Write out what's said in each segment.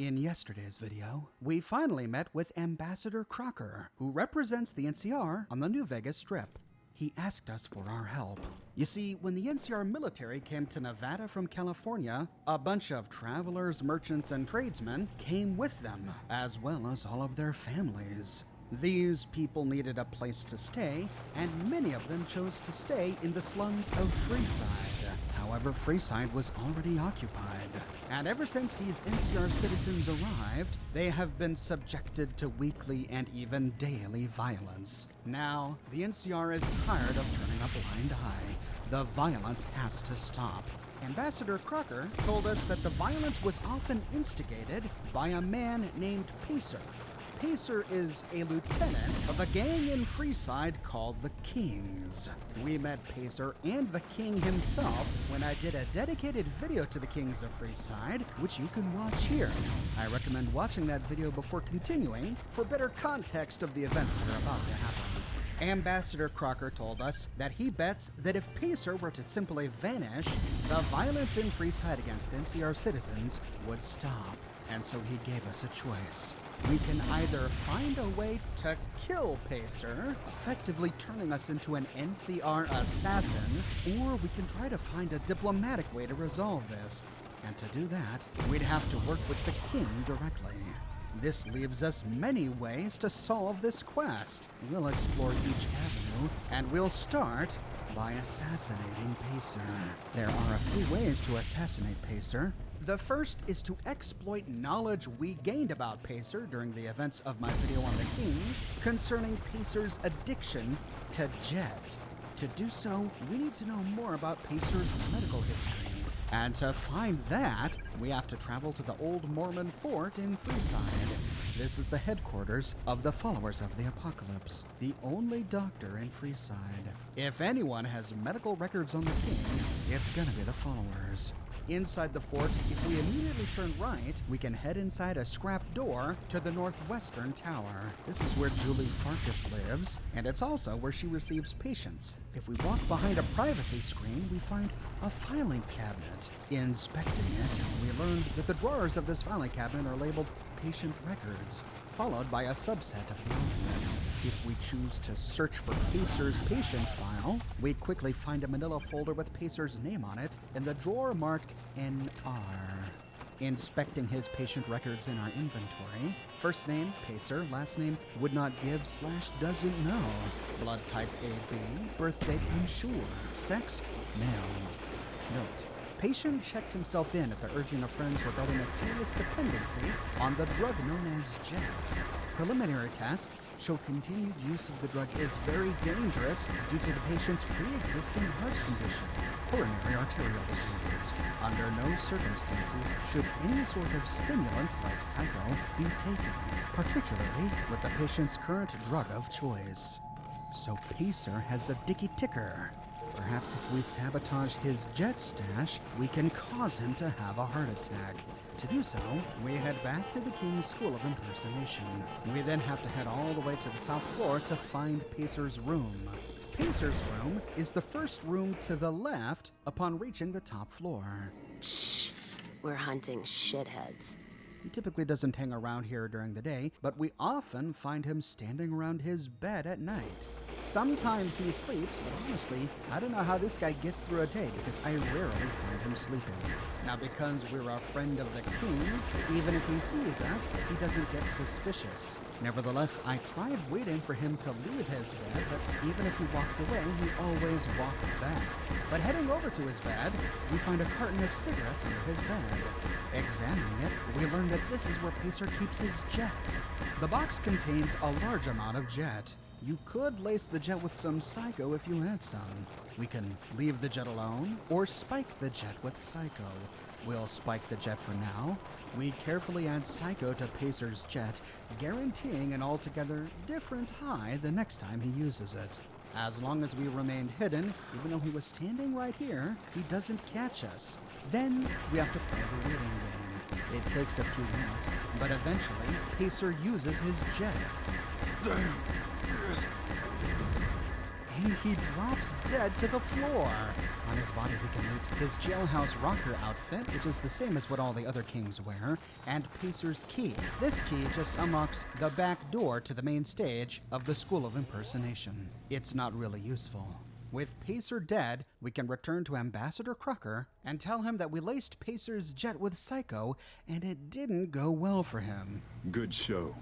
In yesterday's video, we finally met with Ambassador Crocker, who represents the NCR on the New Vegas Strip. He asked us for our help. You see, when the NCR military came to Nevada from California, a bunch of travelers, merchants, and tradesmen came with them, as well as all of their families. These people needed a place to stay, and many of them chose to stay in the slums of Freeside. However, Freeside was already occupied, and ever since these NCR citizens arrived, they have been subjected to weekly and even daily violence. Now, the NCR is tired of turning a blind eye. The violence has to stop. Ambassador Crocker told us that the violence was often instigated by a man named Pacer. Pacer is a lieutenant of a gang in Freeside called the Kings. We met Pacer and the King himself when I did a dedicated video to the Kings of Freeside, which you can watch here. I recommend watching that video before continuing for better context of the events that are about to happen. Ambassador Crocker told us that he bets that if Pacer were to simply vanish, the violence in Freeside against NCR citizens would stop. And so he gave us a choice. We can either find a way to kill Pacer, effectively turning us into an NCR assassin, or we can try to find a diplomatic way to resolve this. And to do that, we'd have to work with the King directly. This leaves us many ways to solve this quest. We'll explore each avenue, and we'll start by assassinating Pacer. There are a few ways to assassinate Pacer. The first is to exploit knowledge we gained about Pacer during the events of my video on the Kings concerning Pacer's addiction to Jet. To do so, we need to know more about Pacer's medical history. And to find that, we have to travel to the old Mormon fort in Freeside. This is the headquarters of the Followers of the Apocalypse, the only doctor in Freeside. If anyone has medical records on the Kings, it's gonna be the Followers. Inside the fort, if we immediately turn right, we can head inside a scrap door to the northwestern tower. This is where Julie Farkas lives, and it's also where she receives patients. If we walk behind a privacy screen, we find a filing cabinet. Inspecting it, we learned that the drawers of this filing cabinet are labeled patient records, followed by a subset of the alphabet. If we choose to search for Pacer's patient file, we quickly find a manila folder with Pacer's name on it in the drawer marked NR. Inspecting his patient records in our inventory, first name, Pacer, last name, would not give / doesn't know. Blood type AB, birth date unsure, sex, male. Note: patient checked himself in at the urging of friends regarding a serious dependency on the drug known as Jet. Preliminary tests show continued use of the drug is very dangerous due to the patient's pre-existing heart condition, coronary arterial disease. Under no circumstances should any sort of stimulant like psycho be taken, particularly with the patient's current drug of choice. So Pacer has a dicky ticker. Perhaps if we sabotage his Jet stash, we can cause him to have a heart attack. To do so, we head back to the King's School of Impersonation. We then have to head all the way to the top floor to find Pacer's room. Pacer's room is the first room to the left upon reaching the top floor. Shh, we're hunting shitheads. He typically doesn't hang around here during the day, but we often find him standing around his bed at night. Sometimes he sleeps, but honestly, I don't know how this guy gets through a day because I rarely find him sleeping. Now, because we're a friend of the King's, even if he sees us, he doesn't get suspicious. Nevertheless, I tried waiting for him to leave his bed, but even if he walked away, he always walked back. But heading over to his bed, we find a carton of cigarettes under his bed. Examining it, we learn that this is where Pacer keeps his Jet. The box contains a large amount of Jet. You could lace the Jet with some Psycho if you had some. We can leave the Jet alone, or spike the Jet with Psycho. We'll spike the Jet for now. We carefully add Psycho to Pacer's Jet, guaranteeing an altogether different high the next time he uses it. As long as we remained hidden, even though he was standing right here, he doesn't catch us. Then we have to play the waiting game. It takes a few minutes, but eventually, Pacer uses his Jet. and he drops dead to the floor. On his body we can meet his jailhouse rocker outfit, which is the same as what all the other kings wear, and Pacer's key. This key just unlocks the back door to the main stage of the School of Impersonation. It's not really useful. With Pacer dead, we can return to Ambassador Crocker and tell him that we laced Pacer's jet with Psycho, and it didn't go well for him. Good show.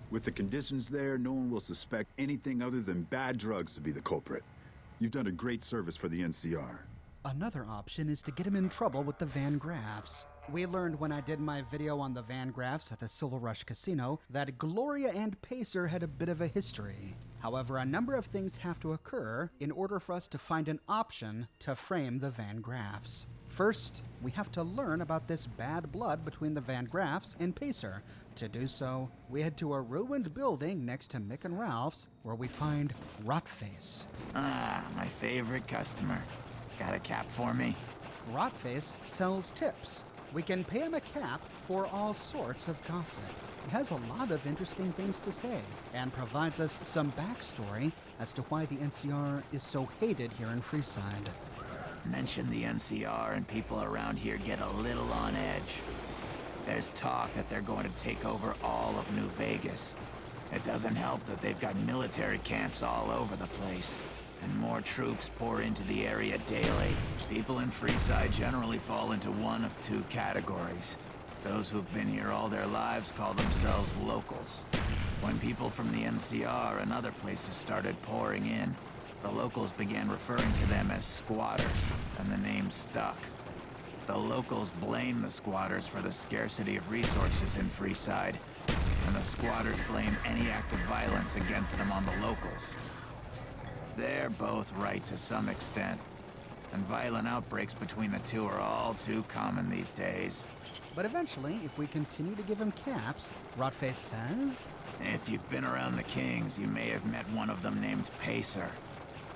With the conditions there, no one will suspect anything other than bad drugs to be the culprit. You've done a great service for the NCR. Another option is to get him in trouble with the Van Graffs. We learned when I did my video on the Van Graffs at the Silver Rush Casino that Gloria and Pacer had a bit of a history. However, a number of things have to occur in order for us to find an option to frame the Van Graffs. First, we have to learn about this bad blood between the Van Graffs and Pacer. To do so, we head to a ruined building next to Mick and Ralph's, where we find Rotface. Ah, my favorite customer. Got a cap for me? Rotface sells tips. We can pay him a cap for all sorts of gossip. He has a lot of interesting things to say and provides us some backstory as to why the NCR is so hated here in Freeside. Mention the NCR and people around here get a little on edge. There's talk that they're going to take over all of New Vegas. It doesn't help that they've got military camps all over the place, and more troops pour into the area daily. People in Freeside generally fall into one of two categories. Those who've been here all their lives call themselves locals. When people from the NCR and other places started pouring in, the locals began referring to them as squatters, and the name stuck. The locals blame the squatters for the scarcity of resources in Freeside, and the squatters blame any act of violence against them on the locals. They're both right to some extent, and violent outbreaks between the two are all too common these days. But eventually, if we continue to give him caps, Rotface says, If you've been around the Kings, you may have met one of them named Pacer.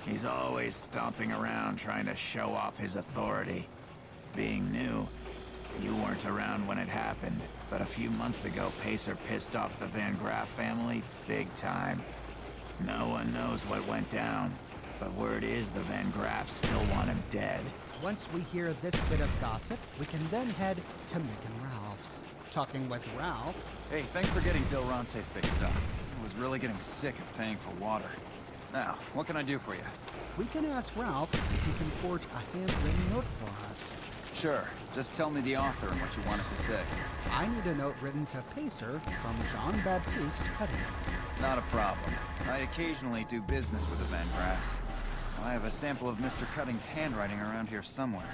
He's always stomping around trying to show off his authority. Being new, you weren't around when it happened, but a few months ago, Pacer pissed off the Van Graff family big time. No one knows what went down, but word is the Van Graffs still want him dead. once we hear this bit of gossip, we can then head to Mick and Ralph's. Talking with Ralph, Hey, thanks for getting Bill Ronte fixed up. I was really getting sick of paying for water. Now, what can I do for you? we can ask Ralph if he can forge a handwritten note for us. Sure, just tell me the author and what you wanted to say. I need a note written to Pacer from Jean-Baptiste Cutting. Not a problem. I occasionally do business with the Van Graffs, so I have a sample of Mr. Cutting's handwriting around here somewhere.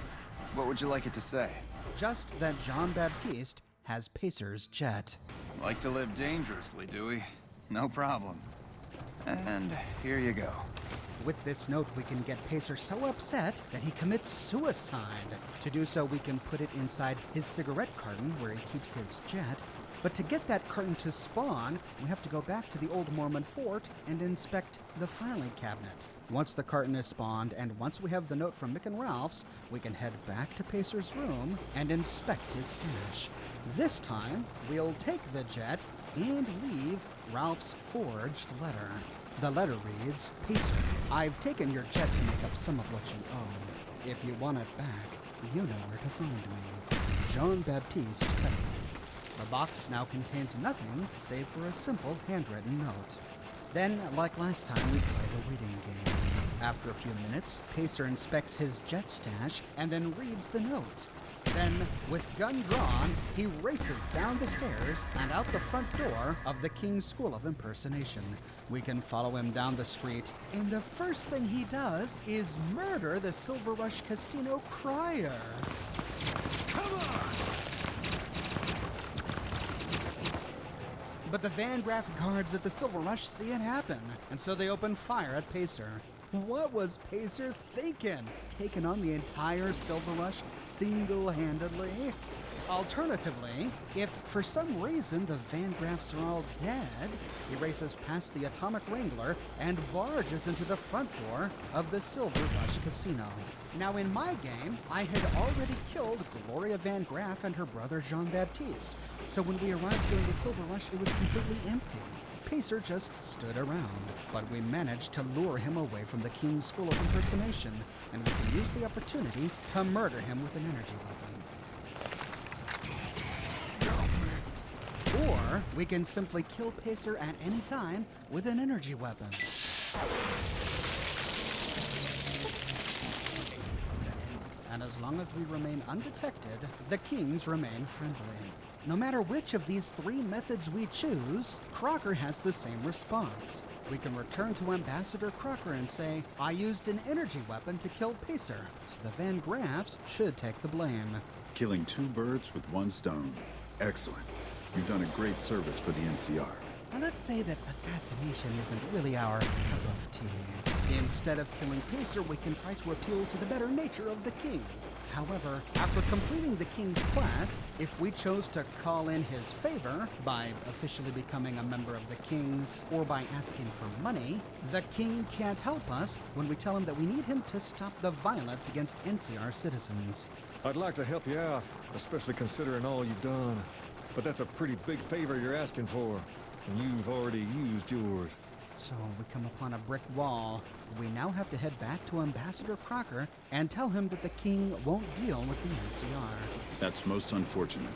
What would you like it to say? Just that Jean-Baptiste has Pacer's jet. Like to live dangerously, do we? No problem. And here you go. With this note, we can get Pacer so upset that he commits suicide. To do so, we can put it inside his cigarette carton where he keeps his jet. But to get that carton to spawn, we have to go back to the old Mormon fort and inspect the filing cabinet. Once the carton is spawned, and once we have the note from Mick and Ralph's, we can head back to Pacer's room and inspect his stash. This time, we'll take the jet and leave Ralph's forged letter. The letter reads, Pacer, I've taken your jet to make up some of what you owe. If you want it back, you know where to find me. Jean-Baptiste Cutting. The box now contains nothing save for a simple handwritten note. Then, like last time, we play the waiting game. After a few minutes, Pacer inspects his jet stash and then reads the note. Then, with gun drawn, he races down the stairs and out the front door of the King's School of Impersonation. We can follow him down the street, and the first thing he does is murder the Silver Rush Casino crier. Come on! But the Van Graff guards at the Silver Rush see it happen, and so they open fire at Pacer. What was Pacer thinking? Taking on the entire Silver Rush single-handedly? Alternatively, if for some reason the Van Graffs are all dead, he races past the Atomic Wrangler and barges into the front door of the Silver Rush Casino. Now in my game, I had already killed Gloria Van Graff and her brother Jean-Baptiste, so when we arrived during the Silver Rush, it was completely empty. Pacer just stood around, but we managed to lure him away from the King's School of Impersonation, and we can use the opportunity to murder him with an energy weapon. Or we can simply kill Pacer at any time with an energy weapon. And as long as we remain undetected, the Kings remain friendly. No matter which of these three methods we choose, Crocker has the same response. We can return to Ambassador Crocker and say, I used an energy weapon to kill Pacer, so the Van Graffs should take the blame. Killing two birds with one stone. Excellent. You've done a great service for the NCR. Now let's say that assassination isn't really our cup of tea. Instead of killing Pacer, we can try to appeal to the better nature of the King. However, after completing the King's quest, if we chose to call in his favor by officially becoming a member of the Kings or by asking for money, the King can't help us when we tell him that we need him to stop the violence against NCR citizens. I'd like to help you out, especially considering all you've done. But that's a pretty big favor you're asking for, and you've already used yours. So we come upon a brick wall. We now have to head back to Ambassador Crocker and tell him that the King won't deal with the NCR. That's most unfortunate.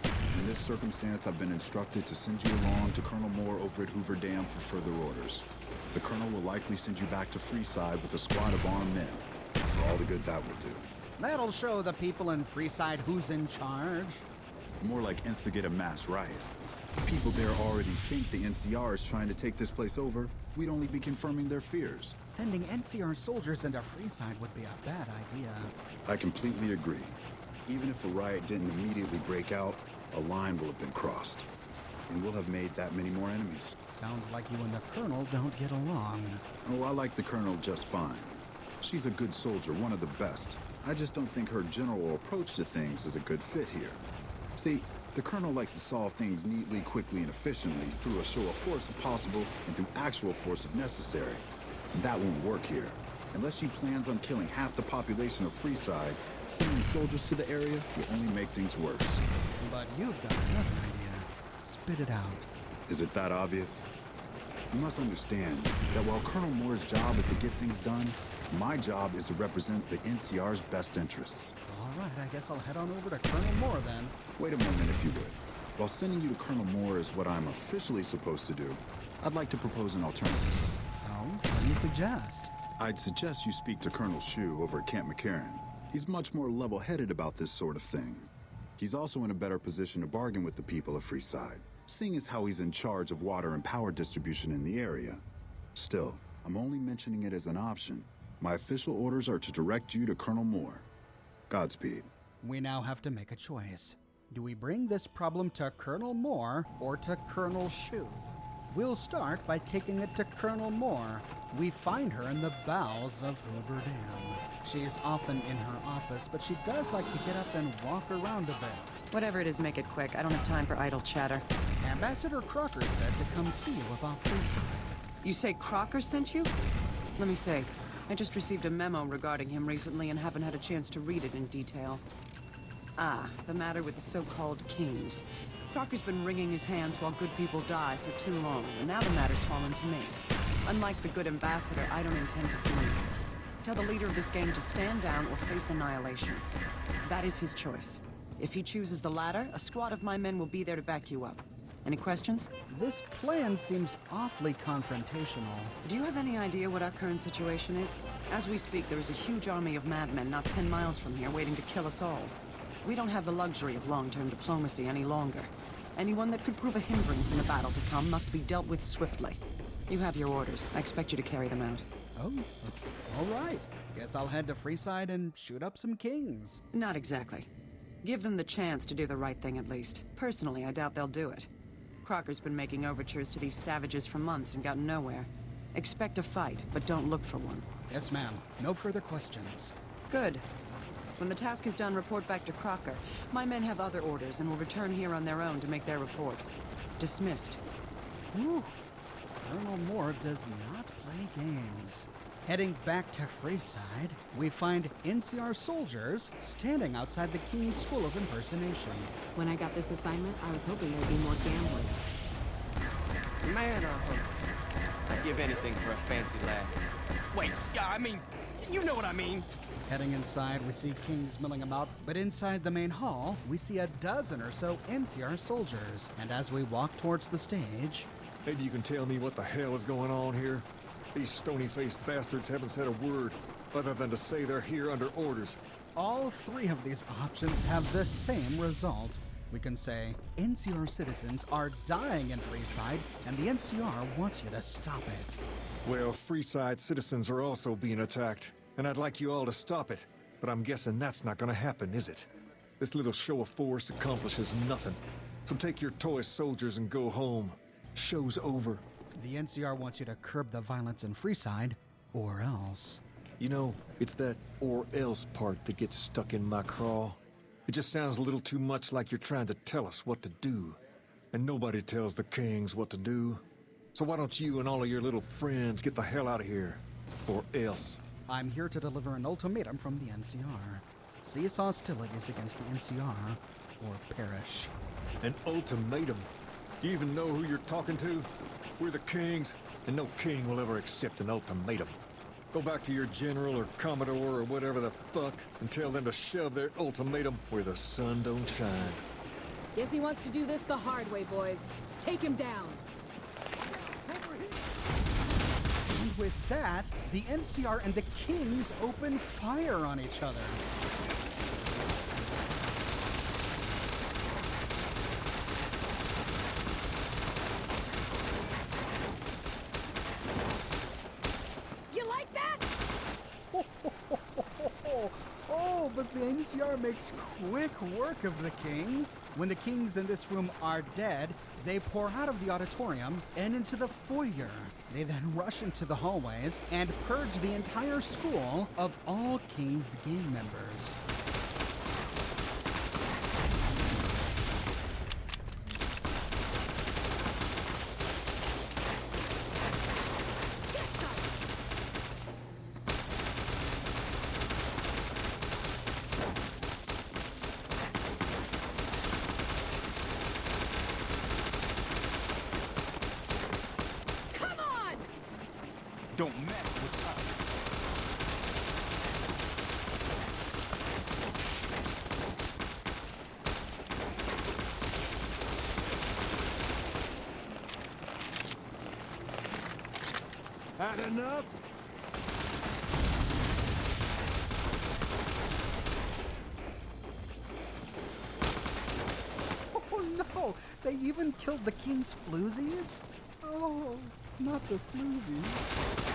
In this circumstance, I've been instructed to send you along to Colonel Moore over at Hoover Dam for further orders. The Colonel will likely send you back to Freeside with a squad of armed men, for all the good that will do. That'll show the people in Freeside who's in charge. More like instigate a mass riot. People there already think the NCR is trying to take this place over. We'd only be confirming their fears. Sending NCR soldiers into Freeside would be a bad idea. I completely agree. Even if a riot didn't immediately break out, a line will have been crossed. And we'll have made that many more enemies. Sounds like you and the Colonel don't get along. Oh, I like the Colonel just fine. She's a good soldier, one of the best. I just don't think her general approach to things is a good fit here. See, the Colonel likes to solve things neatly, quickly, and efficiently through a show of force if possible and through actual force if necessary. And that won't work here. Unless she plans on killing half the population of Freeside, sending soldiers to the area will only make things worse. But you've got another idea. Spit it out. Is it that obvious? You must understand that while Colonel Moore's job is to get things done, my job is to represent the NCR's best interests. All right, I guess I'll head on over to Colonel Moore then. Wait a moment, if you would. While sending you to Colonel Moore is what I'm officially supposed to do, I'd like to propose an alternative. So, what do you suggest? I'd suggest you speak to Colonel Shu over at Camp McCarran. He's much more level-headed about this sort of thing. He's also in a better position to bargain with the people of Freeside, seeing as how he's in charge of water and power distribution in the area. Still, I'm only mentioning it as an option. My official orders are to direct you to Colonel Moore. Godspeed. We now have to make a choice. Do we bring this problem to Colonel Moore or to Colonel Shu? We'll start by taking it to Colonel Moore. We find her in the bowels of Hoover Dam. She's often in her office, but she does like to get up and walk around a bit. Whatever it is, make it quick. I don't have time for idle chatter. Ambassador Crocker said to come see you about Freeside. You say Crocker sent you? Let me see. I just received a memo regarding him recently and haven't had a chance to read it in detail. Ah, the matter with the so-called Kings. Crocker's been wringing his hands while good people die for too long, and now the matter's fallen to me. Unlike the good ambassador, I don't intend to blame. Tell the leader of this gang to stand down or face annihilation. That is his choice. If he chooses the latter, a squad of my men will be there to back you up. Any questions? This plan seems awfully confrontational. Do you have any idea what our current situation is? As we speak, there is a huge army of madmen not 10 miles from here waiting to kill us all. We don't have the luxury of long-term diplomacy any longer. Anyone that could prove a hindrance in the battle to come must be dealt with swiftly. You have your orders. I expect you to carry them out. Oh, all right. Guess I'll head to Freeside and shoot up some Kings. Not exactly. Give them the chance to do the right thing at least. Personally, I doubt they'll do it. Crocker's been making overtures to these savages for months and gotten nowhere. Expect a fight, but don't look for one. Yes, ma'am. No further questions. Good. When the task is done, report back to Crocker. My men have other orders and will return here on their own to make their report. Dismissed. Whew. Colonel Moore does not play games. Heading back to Freeside, we find NCR soldiers standing outside the King's School of Impersonation. When I got this assignment, I was hoping there'd be more gambling. Man, I'd give anything for a fancy laugh. Wait, yeah, I mean, you know what I mean. Heading inside, we see kings milling about, but inside the main hall, we see a dozen or so NCR soldiers. And as we walk towards the stage, Maybe you can tell me what the hell is going on here? These stony-faced bastards haven't said a word other than to say they're here under orders. all three of these options have the same result. We can say, NCR citizens are dying in Freeside, and the NCR wants you to stop it. Well, Freeside citizens are also being attacked, and I'd like you all to stop it. But I'm guessing that's not gonna happen, is it? This little show of force accomplishes nothing. So take your toy soldiers and go home. Show's over. The NCR wants you to curb the violence in Freeside, or else. You know, it's that or else part that gets stuck in my craw. It just sounds a little too much like you're trying to tell us what to do. And nobody tells the kings what to do. So why don't you and all of your little friends get the hell out of here? Or else. I'm here to deliver an ultimatum from the NCR. Cease hostilities against the NCR, or perish. An ultimatum? Do you even know who you're talking to? We're the kings, and no king will ever accept an ultimatum. Go back to your general or commodore or whatever the fuck and tell them to shove their ultimatum where the sun don't shine. Guess he wants to do this the hard way, boys. Take him down. And with that, the NCR and the Kings open fire on each other. You like that? Oh, but the NCR makes quick work of the Kings. When the Kings in this room are dead, they pour out of the auditorium and into the foyer. They then rush into the hallways and purge the entire school of all King's gang members. Come on! Don't mess with us. Had enough? Oh no! They even killed the King's floozies? Oh, not the floozies.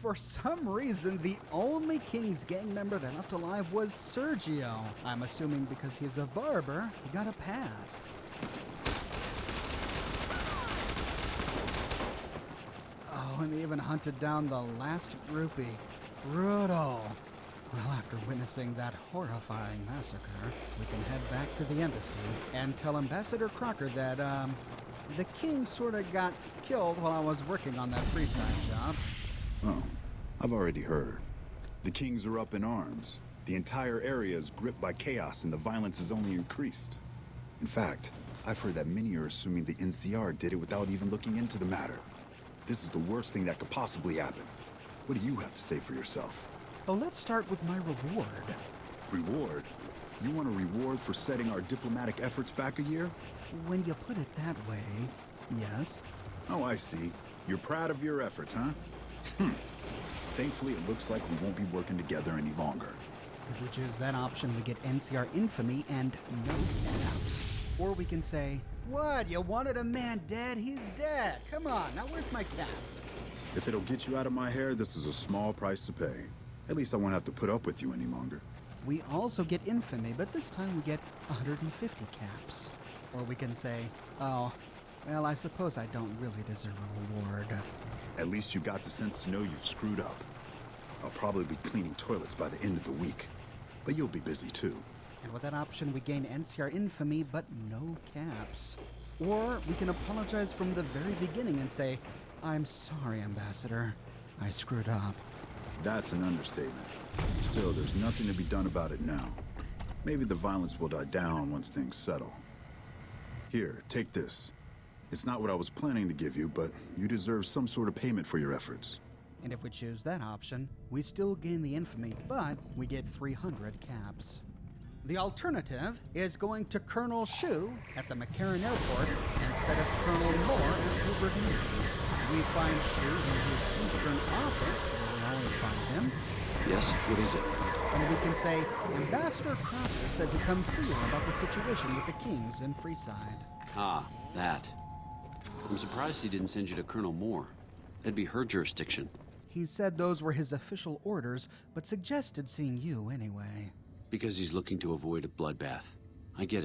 for some reason, the only King's gang member that left alive was Sergio. I'm assuming because he's a barber, he got a pass. Oh, and they even hunted down the last groupie. Brutal. Well, after witnessing that horrifying massacre, we can head back to the embassy and tell Ambassador Crocker that, the king sort of got killed while I was working on that Freeside job. Oh, I've already heard. The kings are up in arms. The entire area is gripped by chaos and the violence has only increased. In fact, I've heard that many are assuming the NCR did it without even looking into the matter. This is the worst thing that could possibly happen. What do you have to say for yourself? Oh, let's start with my reward. Reward? You want a reward for setting our diplomatic efforts back a year? When you put it that way, yes. Oh, I see. You're proud of your efforts, huh? Thankfully, it looks like we won't be working together any longer. If we choose that option, we get NCR infamy and no caps. Or we can say, what, you wanted a man dead? He's dead. Come on, now where's my caps? If it'll get you out of my hair, this is a small price to pay. At least I won't have to put up with you any longer. We also get infamy, but this time we get 150 caps. Or we can say, oh, well, I suppose I don't really deserve a reward. At least you got the sense to know you've screwed up. I'll probably be cleaning toilets by the end of the week. But you'll be busy too. And with that option, we gain NCR infamy, but no caps. Or we can apologize from the very beginning and say, I'm sorry, Ambassador. I screwed up. That's an understatement. Still, there's nothing to be done about it now. Maybe the violence will die down once things settle. Here, take this. It's not what I was planning to give you, but you deserve some sort of payment for your efforts. And if we choose that option, we still gain the infamy, but we get 300 caps. The alternative is going to Colonel Shu at the McCarran Airport instead of Colonel Moore at Hoover Dam. We find Shu in his eastern office, where we always find him. Yes, what is it? And we can say, Ambassador Crocker said to come see you about the situation with the Kings in Freeside. Ah, that. I'm surprised he didn't send you to Colonel Moore. That'd be her jurisdiction. He said those were his official orders, but suggested seeing you anyway. Because he's looking to avoid a bloodbath. I get it.